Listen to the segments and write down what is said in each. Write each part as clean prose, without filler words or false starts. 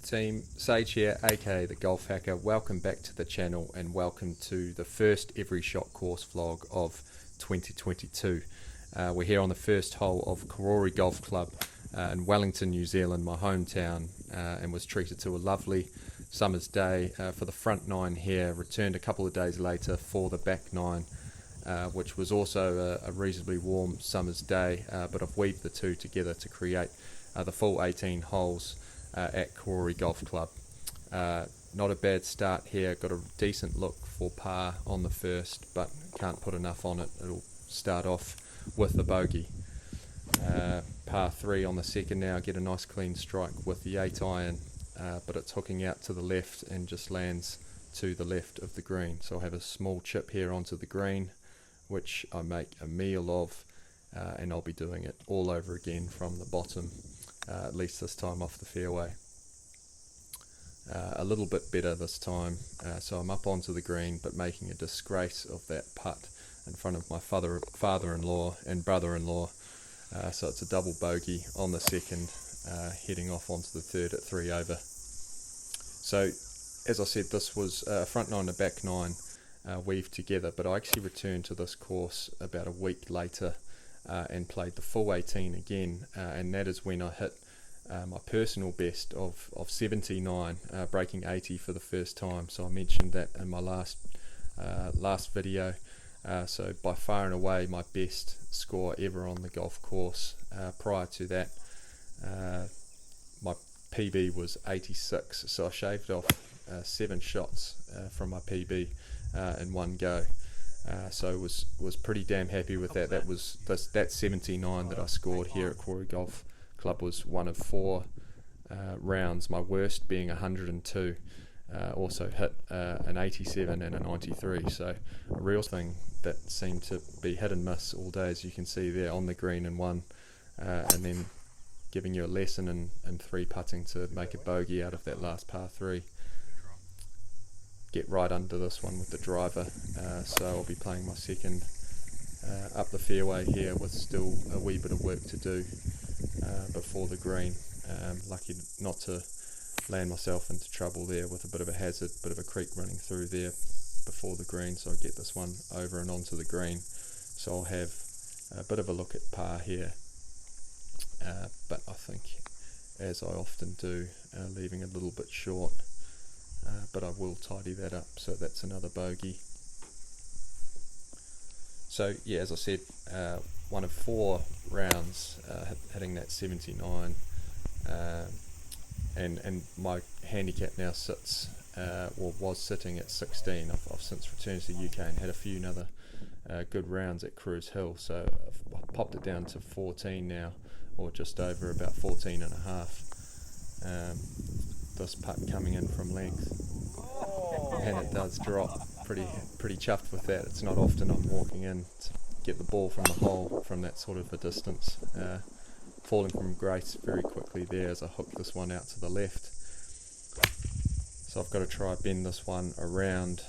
team, Sage here, aka the Golf Hacker. Welcome back to the channel and welcome to the first Every Shot course vlog of 2022. We're here on the first hole of Karori Golf Club in Wellington, New Zealand, my hometown, and was treated to a lovely summer's day for the front nine here. Returned a couple of days later for the back nine, which was also a reasonably warm summer's day, but I've weaved the two together to create the full 18 holes at Karori Golf Club. Not a bad start here, got a decent look for par on the first, but can't put enough on it. It'll start off with the bogey. Par 3 on the second now, get a nice clean strike with the 8 iron, but it's hooking out to the left and just lands to the left of the green. So I'll have a small chip here onto the green, which I make a meal of, and I'll be doing it all over again from the bottom, at least this time off the fairway. A little bit better this time, so I'm up onto the green but making a disgrace of that putt in front of my father-in-law and brother-in-law, so it's a double bogey on the second, heading off onto the third at 3 over. So as I said, this was front nine and back nine weaved together, but I actually returned to this course about a week later and played the full 18 again, and that is when I hit my personal best of 79, breaking 80 for the first time. So I mentioned that in my last video. So by far and away my best score ever on the golf course. Prior to that, my PB was 86, so I shaved off 7 shots from my PB in one go. So was pretty damn happy with that. That 79 that I scored here at Karori Golf Club was one of 4 rounds, my worst being 102. Also hit an 87 and a 93, so a real thing that seemed to be hit and miss all day, as you can see there on the green in one, and then giving you a lesson in 3 putting to make a bogey out of that last par 3. Get right under this one with the driver, so I'll be playing my second up the fairway here with still a wee bit of work to do before the green. Lucky not to land myself into trouble there with a bit of a hazard, bit of a creek running through there before the green, so I'll get this one over and onto the green. So I'll have a bit of a look at par here, but I think, as I often do, leaving a little bit short, but I will tidy that up. So that's another bogey. So yeah, as I said, one of 4 rounds hitting that 79, and my handicap now sits, was sitting at 16. I've since returned to the UK and had a few other good rounds at Cruise Hill, so I've popped it down to 14 now, or just over about 14 and a half. This putt coming in from length, and it does drop. Pretty chuffed with that. It's not often I'm walking in to get the ball from the hole from that sort of a distance. Falling from grace very quickly there as I hook this one out to the left. So I've got to try bend this one around,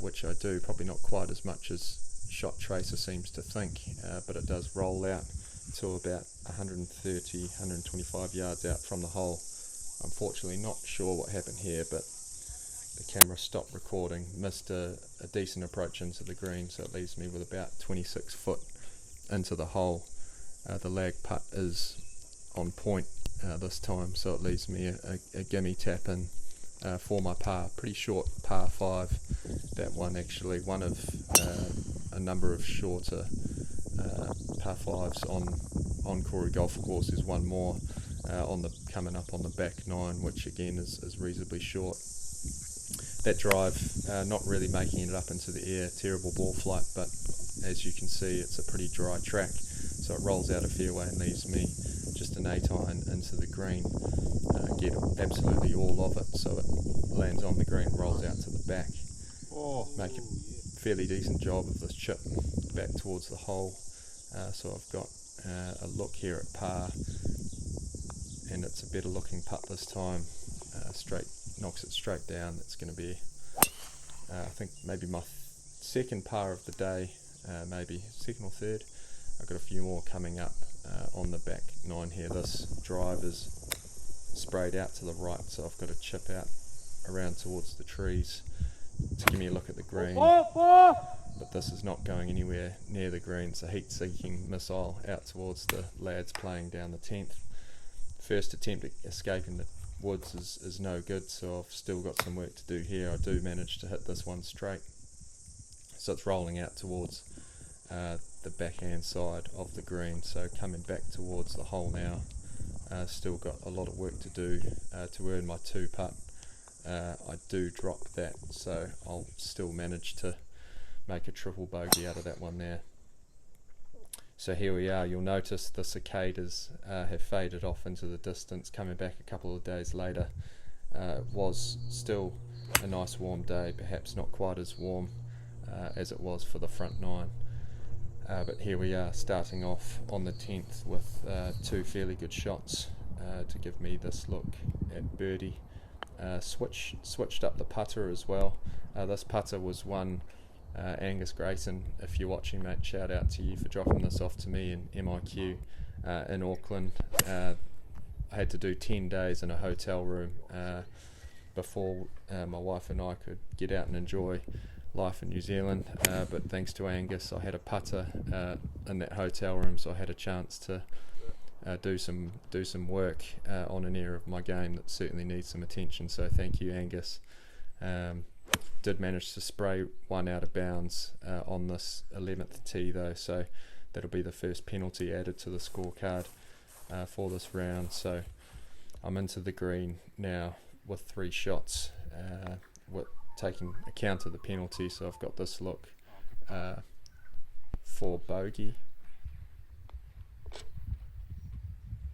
which I do, probably not quite as much as Shot Tracer seems to think, but it does roll out to about 130, 125 yards out from the hole. Unfortunately not sure what happened here, but the camera stopped recording, missed a decent approach into the green, so it leaves me with about 26 foot into the hole. The lag putt is on point this time, so it leaves me a gimme tap in for my par. Pretty short par 5, that one actually, one of a number of shorter par 5s on Karori Golf Course. Is one more coming up on the back 9, which again is reasonably short. That drive, not really making it up into the air, terrible ball flight, but as you can see it's a pretty dry track, so it rolls out a fairway and leaves me just an 8 iron into the green. Get absolutely all of it, so it lands on the green, rolls out to the back. Make a fairly decent job of this chip back towards the hole, so I've got a look here at par, and it's a better looking putt this time. Knocks it straight down. It's going to be I think maybe my second par of the day, maybe second or third. I've got a few more coming up on the back 9 here. This drive is sprayed out to the right, so I've got to chip out around towards the trees to give me a look at the green. But this is not going anywhere near the green. It's a heat-seeking missile out towards the lads playing down the 10th. First attempt at escaping the woods is no good, so I've still got some work to do here. I do manage to hit this one straight, so it's rolling out towards the backhand side of the green. So coming back towards the hole now. Still got a lot of work to do to earn my 2-putt. I do drop that, so I'll still manage to make a triple bogey out of that one there. So here we are. You'll notice the cicadas have faded off into the distance. Coming back a couple of days later, it was still a nice warm day, perhaps not quite as warm as it was for the front 9. But here we are, starting off on the 10th with 2 fairly good shots to give me this look at birdie. Switched up the putter as well. This putter was one Angus Grayson. If you're watching, mate, shout out to you for dropping this off to me in MIQ in Auckland. I had to do 10 days in a hotel room before my wife and I could get out and enjoy life in New Zealand, but thanks to Angus I had a putter in that hotel room, so I had a chance to do some work on an area of my game that certainly needs some attention, so thank you, Angus. Did manage to spray one out of bounds on this 11th tee though, so that'll be the first penalty added to the scorecard for this round. So I'm into the green now with 3 shots, with taking account of the penalty, so I've got this look for bogey.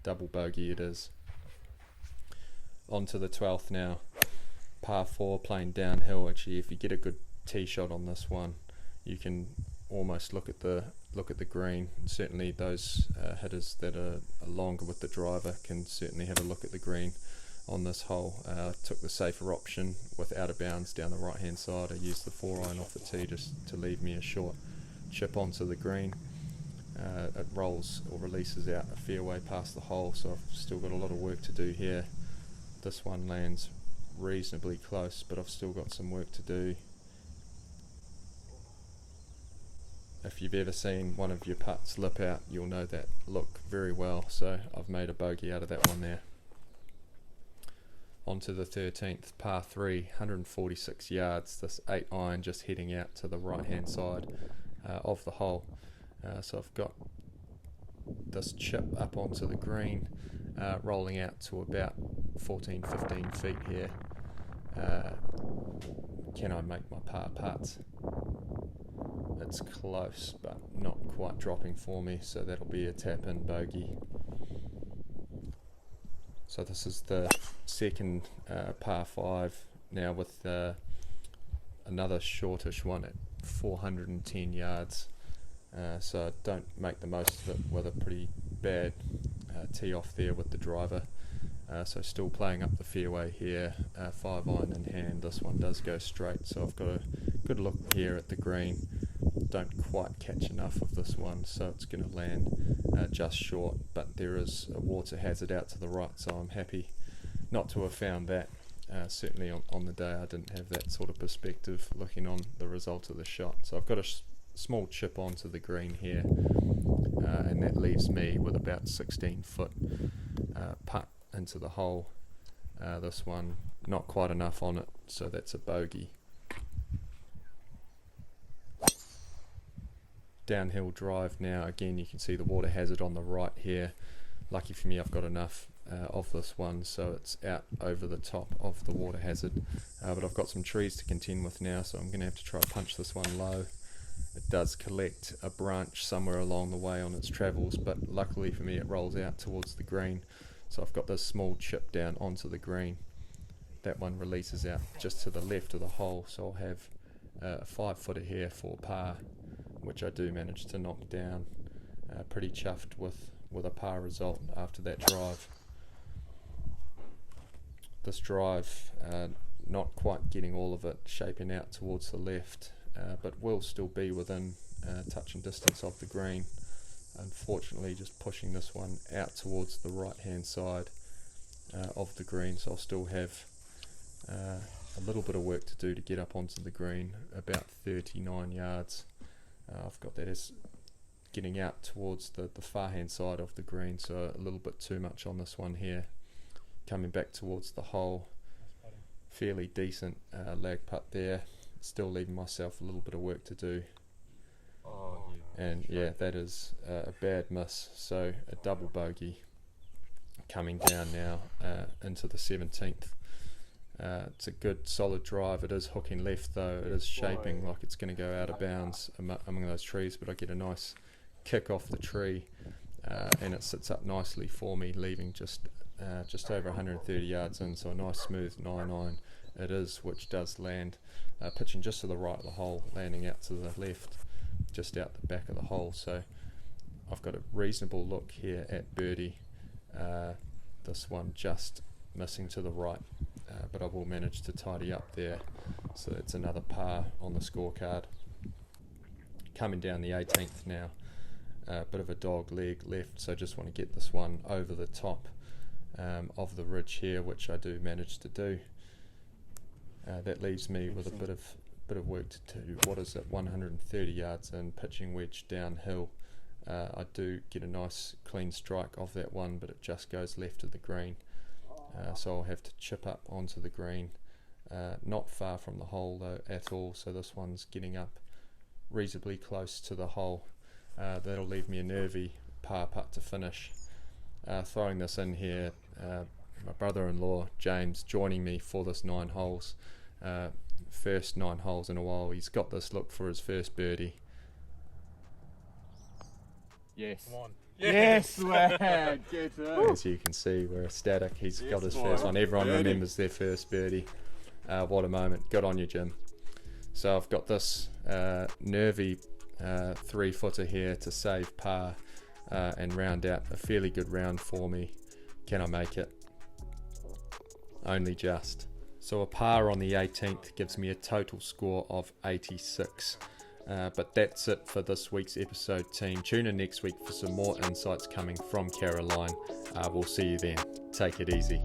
Double bogey it is. On to the 12th now. Par 4, playing downhill. Actually, if you get a good tee shot on this one, you can almost look at the green. Certainly those hitters that are longer with the driver can certainly have a look at the green on this hole. Took the safer option with out of bounds down the right hand side. I used the 4-iron off the tee just to leave me a short chip onto the green. It rolls or releases out a fairway past the hole, so I've still got a lot of work to do here. This one lands reasonably close, but I've still got some work to do. If you've ever seen one of your putts lip out, you'll know that look very well, so I've made a bogey out of that one there. On to the 13th, par 3, 146 yards, this 8-iron just heading out to the right hand side of the hole. So I've got this chip up onto the green, rolling out to about 14-15 feet here. Can I make my par putt? It's close, but not quite dropping for me, so that'll be a tap-in bogey. So this is the second par 5 now, with another shortish one at 410 yards. So I don't make the most of it with a pretty bad tee off there with the driver. So still playing up the fairway here, 5-iron in hand. This one does go straight, so I've got a good look here at the green. Don't quite catch enough of this one, so it's going to land just short, but there is a water hazard out to the right, so I'm happy not to have found that. Certainly on the day I didn't have that sort of perspective looking on the result of the shot. So I've got a small chip onto the green here, and that leaves me with about 16 foot putt into the hole. This one not quite enough on it, so that's a bogey. Downhill drive now. Again, you can see the water hazard on the right here. Lucky for me, I've got enough of this one, so it's out over the top of the water hazard. But I've got some trees to contend with now, so I'm going to have to try to punch this one low. It does collect a branch somewhere along the way on its travels, but luckily for me it rolls out towards the green, so I've got this small chip down onto the green. That one releases out just to the left of the hole, so I'll have a 5-footer here for par, which I do manage to knock down. Pretty chuffed with a par result after that drive. This drive, not quite getting all of it shaping out towards the left, but will still be within touching distance of the green. Unfortunately, just pushing this one out towards the right hand side of the green, so I'll still have a little bit of work to do to get up onto the green, about 39 yards. I've got that as getting out towards the far hand side of the green, so a little bit too much on this one here. Coming back towards the hole, fairly decent lag putt there, still leaving myself a little bit of work to do. And yeah, that is a bad miss, so a double bogey coming down now into the 17th. It's a good solid drive. It is hooking left though, it is shaping like it's going to go out of bounds among those trees, but I get a nice kick off the tree and it sits up nicely for me, leaving just over 130 yards in, so a nice smooth 9-9 it is, which does land, pitching just to the right of the hole, landing out to the left, just out the back of the hole. So I've got a reasonable look here at birdie. This one just missing to the right, but I will manage to tidy up there, so it's another par on the scorecard. Coming down the 18th now, a bit of a dog leg left, so just want to get this one over the top of the ridge here, which I do manage to do. That leaves me with a bit of work to do. What is it, 130 yards in, pitching wedge downhill. I do get a nice clean strike of that one, but it just goes left of the green, so I'll have to chip up onto the green, not far from the hole though at all, so this one's getting up reasonably close to the hole. That'll leave me a nervy par putt to finish. Throwing this in here, my brother-in-law James joining me for this 9 holes, first 9 holes in a while. He's got this look for his first birdie. Yes. Come on. Yes, man. Get it. As you can see, we're ecstatic. He's got his first one. Everyone remembers their first birdie. What a moment. Good on you, Jim. So I've got this nervy 3-footer here to save par and round out a fairly good round for me. Can I make it? Only just. So a par on the 18th gives me a total score of 86. But that's it for this week's episode, team. Tune in next week for some more insights coming from Caroline. We'll see you then. Take it easy.